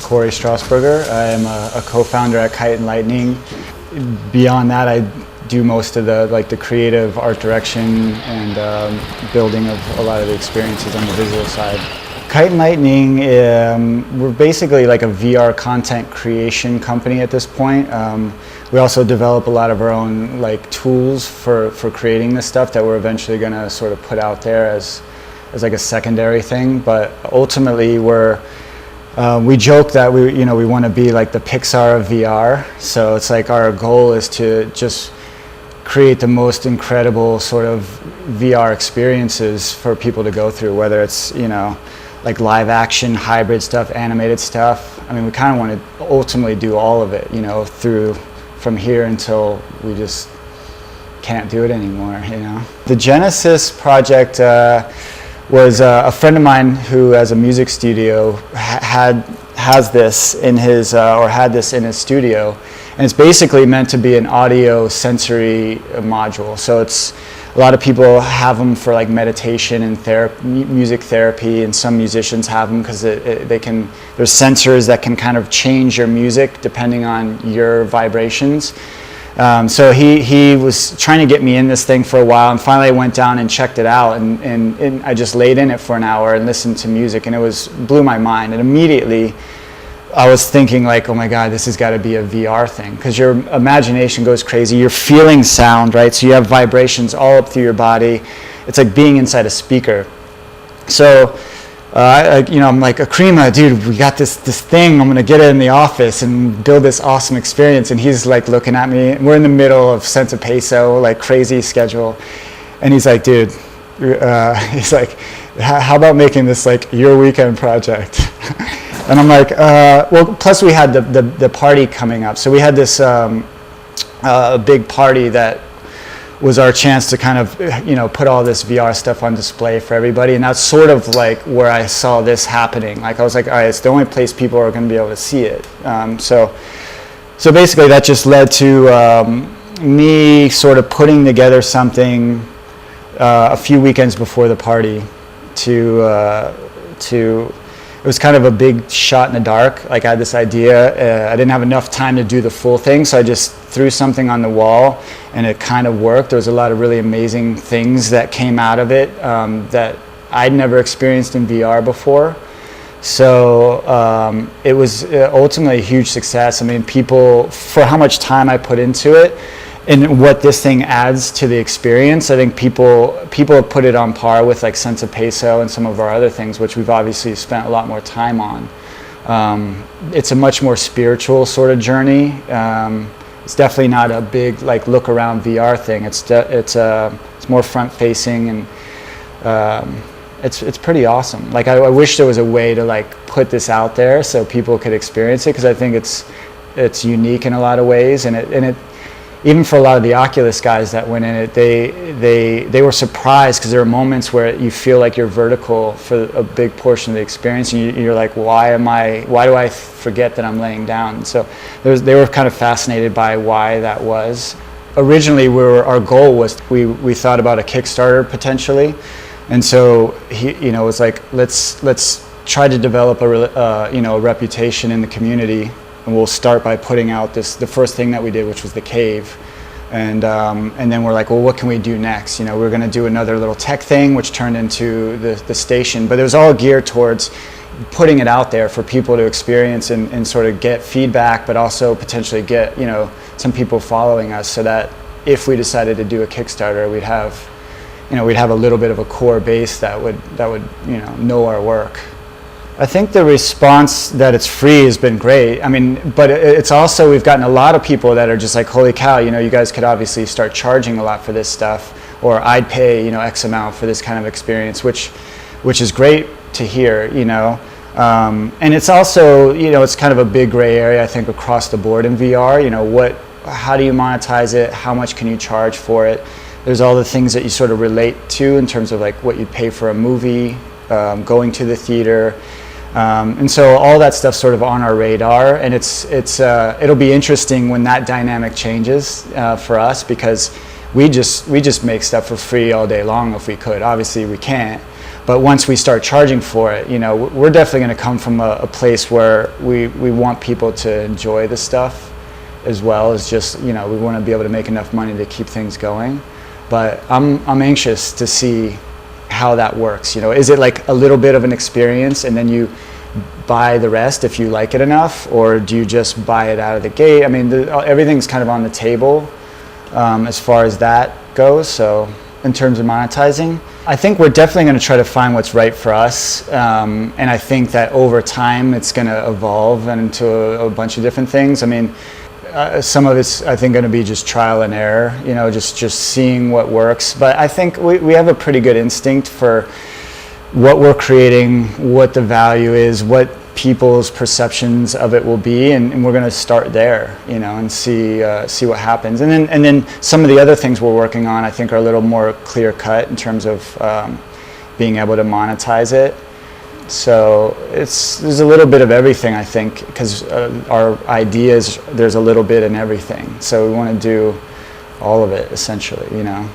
Cory Strassberger. I am a co-founder at Kite and Lightning. Beyond that, I do most of the creative art direction and building of a lot of the experiences on the visual side. Kite and Lightning, we're basically like a VR content creation company at this point. We also develop a lot of our own tools for creating this stuff that we're eventually going to sort of put out there as like a secondary thing. But ultimately, we joke that we want to be like the Pixar of VR. So it's like our goal is to just create the most incredible sort of VR experiences for people to go through, whether it's like live action, hybrid stuff, animated stuff. I mean, we kind of want to ultimately do all of it, from here until we just can't do it anymore, The Genesis project was a friend of mine who has a music studio has this in his had this in his studio, and it's basically meant to be an audio sensory module. So it's a lot of people have them for like meditation and music therapy, and some musicians have them because there's sensors that can kind of change your music depending on your vibrations. So he was trying to get me in this thing for a while, and finally I went down and checked it out, and I just laid in it for an hour and listened to music, and it blew my mind. And immediately I was thinking like, oh my God, this has got to be a VR thing, because your imagination goes crazy. You're feeling sound, right? So you have vibrations all up through your body. It's like being inside a speaker. So I'm like, Akrima, dude, we got this thing. I'm gonna get it in the office and build this awesome experience. And he's like looking at me. We're in the middle of Centro Peso, like crazy schedule, and he's like, dude, he's like, how about making this like your weekend project? And I'm like, well, plus we had the party coming up. So we had this big party that was our chance to kind of, put all this VR stuff on display for everybody. And that's sort of like where I saw this happening. Like I was like, all right, it's the only place people are going to be able to see it. So basically that just led to me sort of putting together something a few weekends before the party it was kind of a big shot in the dark. Like I had this idea, I didn't have enough time to do the full thing, so I just threw something on the wall, and it kind of worked. There was a lot of really amazing things that came out of it that I'd never experienced in VR before. So it was ultimately a huge success. I mean, people, for how much time I put into it, and what this thing adds to the experience, I think people have put it on par with like Centro Peso and some of our other things, which we've obviously spent a lot more time on. It's a much more spiritual sort of journey. It's definitely not a big like look around VR thing. It's more front facing, and it's pretty awesome. Like I wish there was a way to like put this out there so people could experience it, because I think it's unique in a lot of ways, and it even for a lot of the Oculus guys that went in it, they were surprised, because there are moments where you feel like you're vertical for a big portion of the experience, and you're like, why do I forget that I'm laying down? So they were kind of fascinated by why that was. Originally, our goal was we thought about a Kickstarter potentially, and so it was like let's try to develop a reputation in the community. And we'll start by putting out the first thing that we did, which was the cave, and then we're like, well, what can we do next? We're going to do another little tech thing, which turned into the station. But it was all geared towards putting it out there for people to experience and sort of get feedback, but also potentially get some people following us, so that if we decided to do a Kickstarter, we'd have a little bit of a core base that would know our work. I think the response that it's free has been great. I mean, but it's also, we've gotten a lot of people that are just like, holy cow, you guys could obviously start charging a lot for this stuff, or I'd pay, X amount for this kind of experience, which is great to hear, and it's also, it's kind of a big gray area, I think, across the board in VR. How do you monetize it? How much can you charge for it? There's all the things that you sort of relate to in terms of like what you'd pay for a movie, going to the theater. And so all that stuff's sort of on our radar, and it'll be interesting when that dynamic changes for us, because we just make stuff for free all day long if we could. Obviously we can't, But once we start charging for it, you know, we're definitely going to come from a place where we want people to enjoy the stuff, as well as just, you know, we want to be able to make enough money to keep things going. But I'm anxious to see how that works. You know, is it like a little bit of an experience and then you buy the rest if you like it enough, or do you just buy it out of the gate? I mean, everything's kind of on the table as far as that goes. So in terms of monetizing, I think we're definitely going to try to find what's right for us, and I think that over time it's going to evolve into a bunch of different things. I mean, some of it's, I think, going to be just trial and error, you know, just seeing what works. But I think we have a pretty good instinct for what we're creating, what the value is, what people's perceptions of it will be, and we're going to start there, you know, and see what happens. And then some of the other things we're working on, I think, are a little more clear cut in terms of being able to monetize it. So there's a little bit of everything, I think, because our ideas, there's a little bit in everything. So we want to do all of it, essentially, you know.